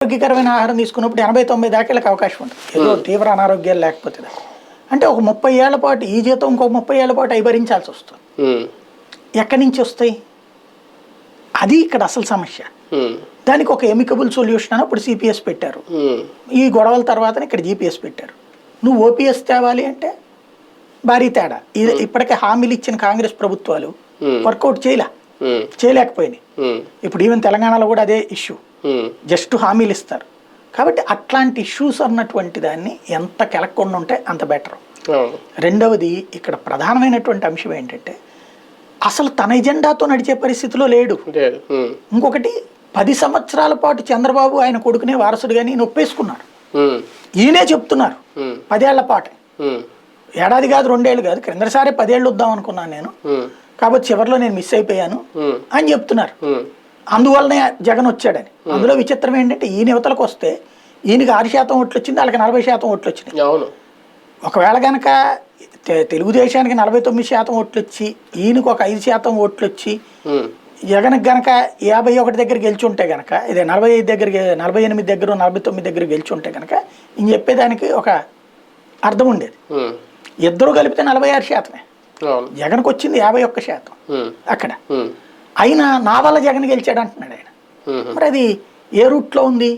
ఆరోగ్యకరమైన ఆహారం తీసుకున్నప్పుడు 80-90 దాకేళ్ళకి అవకాశం ఉంటుంది, ఏదో తీవ్ర అనారోగ్యాలు లేకపోతే. అంటే ఒక 30 ఏళ్ల పాటు ఈ జీతం ఇంకో 30 ఏళ్ల పాటు అవి భరించాల్సి వస్తుంది. ఎక్కడి నుంచి వస్తాయి? అది ఇక్కడ అసలు సమస్య. దానికి ఒక ఎమికబుల్ సొల్యూషన్ అని ఇప్పుడు సిపిఎస్ పెట్టారు. ఈ గొడవల తర్వాత ఇక్కడ జిపిఎస్ పెట్టారు. నువ్వు ఓపీఎస్ తేవాలి అంటే భారీ తేడా. ఇప్పటికే హామీలు ఇచ్చిన కాంగ్రెస్ ప్రభుత్వాలు వర్కౌట్ చేయలేకపోయినాయి. ఇప్పుడు ఈవెన్ తెలంగాణలో కూడా అదే ఇష్యూ, జస్ట్ హామీలు ఇస్తారు. కాబట్టి అట్లాంటి ఇష్యూస్ అన్నటువంటి దాన్ని ఎంత కెలక్కుండా ఉంటే అంత బెటర్. రెండవది ఇక్కడ ప్రధానమైనటువంటి అంశం ఏంటంటే అసలు తన ఎజెండాతో నడిచే పరిస్థితిలో లేడు. ఇంకొకటి 10 సంవత్సరాల పాటు చంద్రబాబు ఆయన కొడుకునే వారసుడుగాని నొప్పేసుకున్నారు. ఈయనే చెప్తున్నారు 10 ఏళ్ల పాటు, ఏడాది కాదు 2 ఏళ్ళు కాదు, క్రిందసారి 10 ఏళ్ళు వద్దాం అనుకున్నాను నేను, కాబట్టి చివరిలో నేను మిస్ అయిపోయాను అని చెప్తున్నారు. అందువల్లనే జగన్ వచ్చాడని. అందులో విచిత్రం ఏంటంటే ఈయన యువతలకు వస్తే ఈయనకి 6% ఓట్లు వచ్చింది, వాళ్ళకి 40% ఓట్లు వచ్చినాయి. ఒకవేళ కనుక తెలుగుదేశానికి 49% ఓట్లు వచ్చి ఈయనకు ఒక 5% ఓట్లు వచ్చి జగన్కి గనక 51 దగ్గర గెలిచి ఉంటే గనక, ఇదే 45 దగ్గర 48 దగ్గర 49 దగ్గర గెలిచి ఉంటే గనక ఈయన చెప్పేదానికి ఒక అర్థం ఉండేది. ఇద్దరు కలిపితే 46%, జగన్కి వచ్చింది 51% అక్కడ. అయినా నా వల్ల జగన్ గెలిచాడు అంటున్నాడు ఆయన. మరి అది ఏ రూట్లో ఉంది?